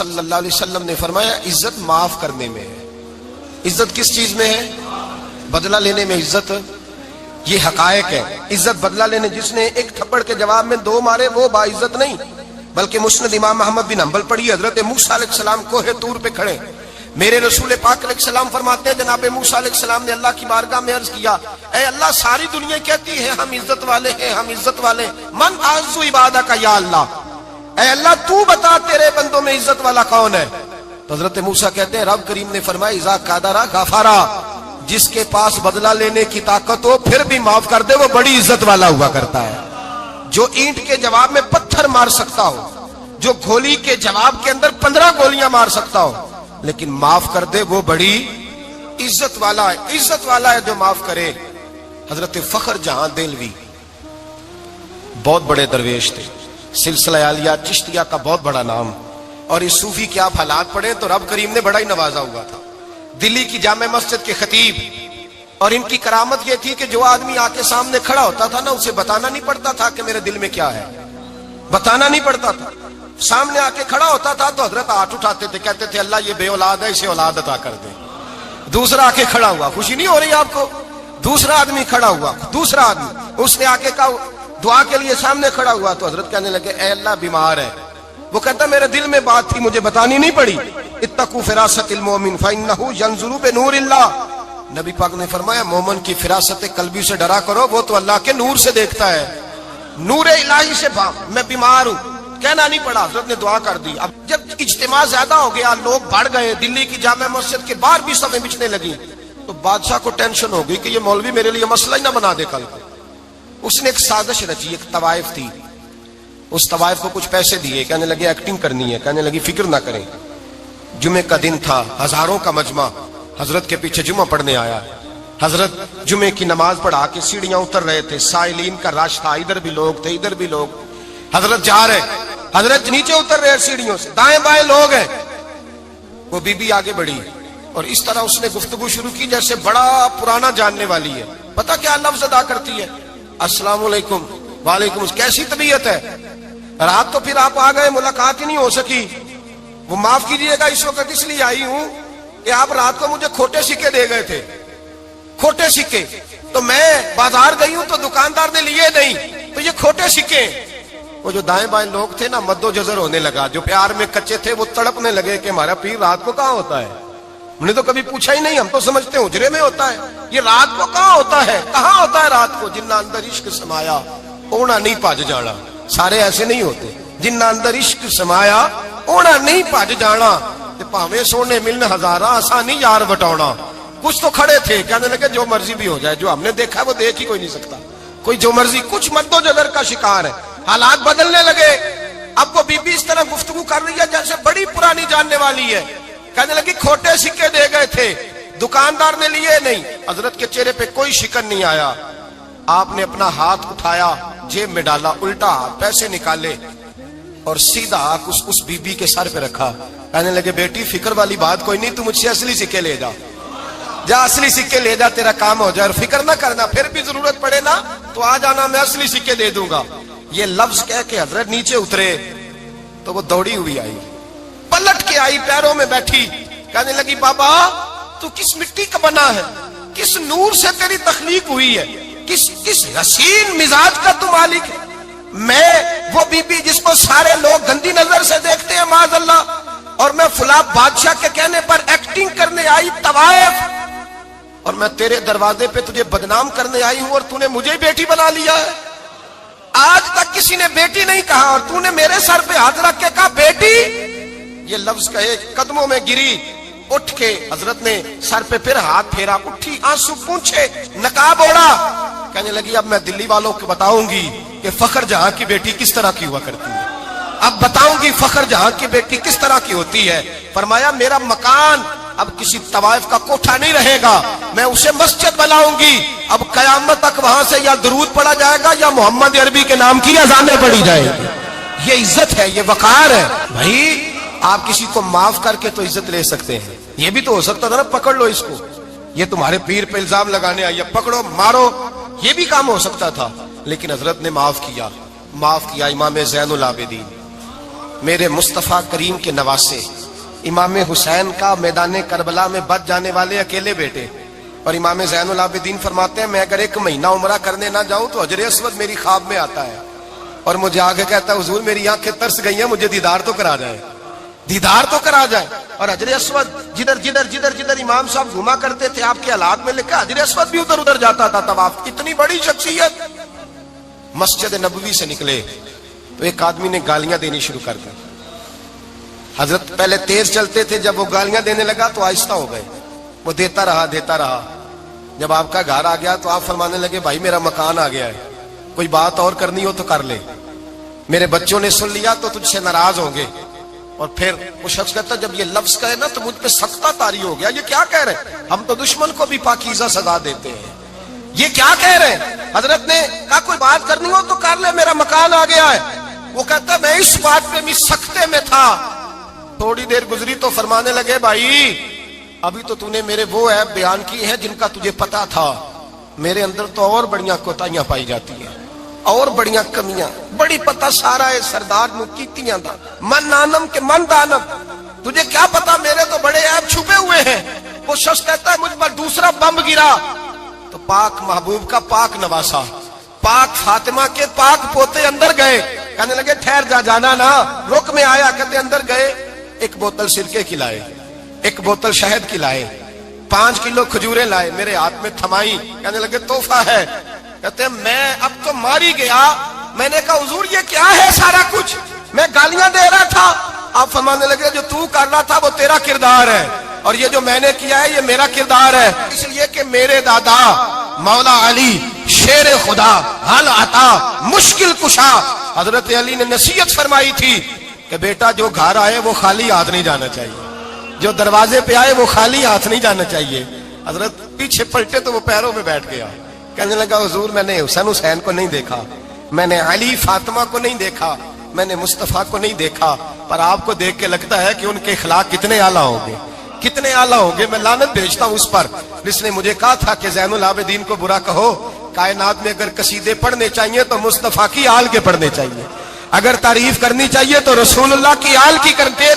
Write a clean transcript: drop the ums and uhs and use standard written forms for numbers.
صلی اللہ علیہ وسلم نے فرمایا عزت معاف کرنے میں ہے۔ عزت کس چیز میں ہے؟ بدلہ لینے میں عزت۔ یہ حقائق ہے۔ عزت بدلہ لینے، جس نے ایک تھپڑ کے جواب میں دو مارے وہ باعزت نہیں، بلکہ مسند امام محمد بن حنبل پڑھی، حضرت موسیٰ علیہ السلام کوہ طور پہ کھڑے، میرے رسول پاک علیہ السلام فرماتے ہیں جناب موسیٰ علیہ السلام نے اللہ کی بارگاہ میں عرض کیا، اے اللہ ساری دنیا کہتی ہے ہم عزت والے ہیں، ہم عزت والے، من اعز عبادک یا اللہ، اے اللہ تو بتا تیرے بندوں میں عزت والا کون ہے؟ تو حضرت موسیٰ کہتے ہیں رب کریم نے فرمایا اذا قادر غفارا، جس کے پاس بدلہ لینے کی طاقت ہو پھر بھی معاف کر دے وہ بڑی عزت والا ہوا کرتا ہے۔ جو اینٹ کے جواب میں پتھر مار سکتا ہو، جو گولی کے جواب کے اندر 15 گولیاں مار سکتا ہو لیکن معاف کر دے وہ بڑی عزت والا ہے۔ عزت والا ہے جو معاف کرے۔ حضرت فخر جہاں دہلوی بہت بڑے درویش تھے، سلسلہ عالیہ چشتیہ کا بہت بڑا نام، اور اس صوفی کے آپ حالات پڑھیں تو رب کریم نے بڑا ہی نوازا ہوا تھا۔ دلی کی جامع مسجد کے خطیب، اور ان کی کرامت یہ تھی کہ جو آدمی آ کے سامنے کھڑا ہوتا تھا نا اسے بتانا نہیں پڑتا تھا کہ میرے دل میں کیا ہے، بتانا نہیں پڑتا تھا۔ سامنے آ کے کھڑا ہوتا تھا تو حضرت ہاتھ اٹھاتے تھے، کہتے تھے اللہ یہ بے اولاد ہے اسے اولاد عطا کر دے۔ دوسرا آ کے کھڑا ہوا، خوشی نہیں ہو رہی آپ کو؟ دوسرا آدمی کھڑا ہوا، دوسرا آدمی، اس نے آ کے کہا دعا کے لیے سامنے کھڑا ہوا تو حضرت کہنے لگے اے اللہ بیمار ہے، وہ کہتا میرے دل میں بات تھی مجھے بتانی نہیں پڑی، اتقوا فراست المؤمن فانه ينظر بنور اللہ۔ نبی پاک نے فرمایا مومن کی فراست قلبی سے ڈرا کرو، وہ تو اللہ کے نور سے دیکھتا ہے، نور الہی سے۔ میں بیمار ہوں کہنا نہیں پڑا، حضرت نے دعا کر دی۔ اب جب اجتماع زیادہ ہو گیا، لوگ بڑھ گئے، دلی کی جامع مسجد کے باہر بھی صفیں بچھنے لگی، تو بادشاہ کو ٹینشن ہو گئی کہ یہ مولوی میرے لیے مسئلہ ہی نہ بنا دے کل کو۔ اس نے ایک سازش رچی، ایک طوائف تھی، اس طوائف کو کچھ پیسے دیے، کہنے لگے ایکٹنگ کرنی ہے، کہنے لگی فکر نہ کریں۔ جمعے کا دن تھا، ہزاروں کا مجمع حضرت کے پیچھے جمعہ پڑھنے آیا۔ حضرت جمعے کی نماز پڑھا کے سیڑھیاں اتر رہے تھے، سائلین کا رش تھا، ادھر بھی لوگ تھے ادھر بھی لوگ، حضرت جا رہے، حضرت نیچے اتر رہے سیڑھیوں سے، دائیں بائیں لوگ ہیں۔ وہ بی بی آگے بڑھی اور اس طرح اس نے گفتگو شروع کی جیسے بڑا پرانا جاننے والی ہے۔ پتہ کیا لفظ ادا کرتی ہے؟ السلام علیکم، وعلیکم السلام، کیسی طبیعت ہے؟ رات تو پھر آپ آ گئے، ملاقات ہی نہیں ہو سکی، وہ معاف کیجئے گا اس وقت اس لیے آئی ہوں کہ آپ رات کو مجھے کھوٹے سکے دے گئے تھے، کھوٹے سکے، تو میں بازار گئی ہوں تو دکاندار نے لیے نہیں، تو یہ کھوٹے سکے۔ وہ جو دائیں بائیں لوگ تھے نا مد و جزر ہونے لگا، جو پیار میں کچے تھے وہ تڑپنے لگے کہ ہمارا پیر رات کو کہاں ہوتا ہے، ہم نے تو کبھی پوچھا ہی نہیں، ہم تو سمجھتے ہیں حجرے میں ہوتا ہے، یہ رات کو کہاں ہوتا ہے، کہاں ہوتا ہے رات کو؟ جنہ اندر عشق سمایا اونا نہیں پاج جانا۔ سارے ایسے نہیں ہوتے، جنہ اندر عشق سمایا اونا نہیں پاج جانا، تے پاویں سونے ملن ہزاراں آسانی یار بٹاؤنا۔ کچھ تو کھڑے تھے کہنے لگے جو مرضی بھی ہو جائے، جو ہم نے دیکھا وہ دیکھ ہی کوئی نہیں سکتا، کوئی جو مرضی، کچھ مد و جزر کا شکار ہے۔ حالات بدلنے لگے، اب وہ بی بی اس طرح گفتگو کر رہی ہے جیسے بڑی پرانی جاننے والی ہے، کہنے لگی کھوٹے سکے دے گئے تھے، دکاندار نے لیے نہیں۔ حضرت کے چہرے پہ کوئی شکن نہیں آیا، آپ نے اپنا ہاتھ اٹھایا، جیب میں ڈالا، الٹا پیسے نکالے اور سیدھا اس بی بی کے سر پہ رکھا، کہنے لگے بیٹی فکر والی بات کوئی نہیں، تو مجھ سے اصلی سکے لے جا، جا اصلی سکے لے جا، تیرا کام ہو جائے، اور فکر نہ کرنا، پھر بھی ضرورت پڑے نا تو آ جانا، میں اصلی سکے دے دوں گا۔ یہ لفظ کہہ کے حضرت نیچے اترے تو وہ دوڑی ہوئی آئی، پلٹ کے آئی، پیروں میں بیٹھی، کہنے لگی بابا تو کس مٹی کا بنا ہے، کس نور سے تیری تخلیق ہوئی ہے، کس حسین مزاج کا تو مالک ہے؟ میں وہ بی بی جس کو سارے لوگ گندی نظر سے دیکھتے ہیں معاذ اللہ، اور میں فلاں بادشاہ کے کہنے پر ایکٹنگ کرنے آئی طوائف، اور میں تیرے دروازے پہ تجھے بدنام کرنے آئی ہوں اور تو نے مجھے بیٹی بنا لیا ہے۔ آج تک کسی نے بیٹی نہیں کہا اور تو نے میرے سر پہ ہاتھ رکھ کے کہا بیٹی، یہ لفظ کہے قدموں میں گری، اٹھ کے حضرت نے سر پہ پھر ہاتھ پھیرا، اٹھی آنسو پونچھے، نقاب اوڑا، کہنے لگی اب میں دلی والوں کو بتاؤں گی کہ فخر جہاں کی بیٹی کس طرح کی ہوا کرتی ہے، اب بتاؤں گی فخر جہاں کی بیٹی کس طرح کی ہوتی ہے۔ فرمایا میرا مکان اب کسی طوائف کا کوٹھا نہیں رہے گا، میں اسے مسجد بناؤں گی، اب قیامت تک وہاں سے یا درود پڑھا جائے گا یا محمد عربی کے نام کی اذانیں پڑھی جائے گی۔ یہ عزت ہے، یہ وقار ہے۔ بھائی آپ کسی کو معاف کر کے تو عزت لے سکتے ہیں، یہ بھی تو ہو سکتا تھا نا پکڑ لو اس کو، یہ تمہارے پیر پہ الزام لگانے آئی ہے پکڑو مارو، یہ بھی کام ہو سکتا تھا، لیکن حضرت نے معاف کیا۔ امام زین العابدین میرے مصطفیٰ کریم کے نواسے امام حسین کا میدان کربلا میں بچ جانے والے اکیلے بیٹے، اور امام زین العابدین فرماتے ہیں میں اگر 1 مہینہ عمرہ کرنے نہ جاؤں تو حجر اسود میری خواب میں آتا ہے اور مجھے آگے کہتا ہے حضور میری آنکھیں ترس گئی ہیں، مجھے دیدار تو کرا جائے، دیدار تو کرا جائے۔ اور حجر اسود جدھر جدھر جدھر جدھر امام صاحب گھوما کرتے تھے آپ کے حالات میں لکھا حجر اسود بھی ادھر ادھر جاتا تھا طواف۔ اتنی بڑی شخصیت۔ مسجد نبوی سے نکلے تو ایک آدمی نے گالیاں دینی شروع کر دی۔ حضرت پہلے تیز چلتے تھے، جب وہ گالیاں دینے لگا تو آہستہ ہو گئے، وہ دیتا رہا۔ جب آپ کا گھر آ گیا تو آپ فرمانے لگے بھائی میرا مکان آ گیا ہے، کوئی بات اور کرنی ہو تو کر لے، میرے بچوں نے سن لیا تو تجھ سے ناراض ہوں گے۔ اور پھر وہ شخص کہتا جب یہ لفظ کہے نا تو مجھ پہ سختہ طاری ہو گیا، یہ کیا کہہ رہے ہیں؟ ہم تو دشمن کو بھی پاکیزہ سزا دیتے ہیں، یہ کیا کہہ رہے ہیں؟ حضرت نے کہا کوئی بات کرنی ہو تو کر لے، میرا مکان آ گیا ہے۔ وہ کہتا میں اس بات پہ بھی سختے میں تھا۔ تھوڑی دیر گزری تو فرمانے لگے بھائی ابھی تو نے میرے وہ عیب بیان کی ہیں جن کا تجھے پتا تھا، میرے اندر تو اور بڑیاں کوتاہیاں پائی جاتی ہیں، اور بڑیاں کمیاں، بڑی پتا سارا ہے سردار نو کیتیاں دا من نانم کے من دانم، تجھے کیا پتا میرے تو بڑے عیب چھپے ہوئے ہیں۔ وہ شخص کہتا ہے مجھ پر دوسرا بم گرا تو پاک محبوب کا پاک نواسا، پاک فاطمہ کے پاک پوتے اندر گئے، کہنے لگے ٹھہر جانا نا، رک میں آیا، کہتے اندر گئے، 1 بوتل سرکے کی لائے، 1 بوتل شہد کی لائے، 5 کلو کھجوریں لائے، میرے ہاتھ میں تھمائی، کہنے لگے تحفہ ہے۔ کہتے ہیں میں اب تو ماری گیا، میں نے کہا حضور یہ کیا ہے سارا کچھ، میں گالیاں دے رہا تھا۔ آپ فرمانے لگے جو تو کر رہا تھا وہ تیرا کردار ہے، اور یہ جو میں نے کیا ہے یہ میرا کردار ہے، اس لیے کہ میرے دادا مولا علی شیر خدا حل عطا مشکل کشا، حضرت علی نے نصیحت فرمائی تھی کہ بیٹا جو گھر آئے وہ خالی ہاتھ نہیں جانا چاہیے، جو دروازے پہ آئے وہ خالی ہاتھ نہیں جانا چاہیے۔ حضرت پیچھے پلٹے تو وہ پیروں میں بیٹھ گیا، کہنے لگا حضور میں نے حسین کو نہیں دیکھا، میں نے علی فاطمہ کو نہیں دیکھا، میں نے مصطفیٰ کو نہیں دیکھا، پر آپ کو دیکھ کے لگتا ہے کہ ان کے اخلاق کتنے اعلیٰ ہوں گے، کتنے اعلیٰ ہوں گے۔ میں لعنت بھیجتا ہوں اس پر جس نے مجھے کہا تھا کہ زین العابدین کو برا کہو، کائنات میں اگر قصیدے پڑھنے چاہیے تو مصطفیٰ کی آل کے پڑھنے چاہیے، اگر تعریف کرنی چاہیے تو رسول اللہ کی آل کی کرتے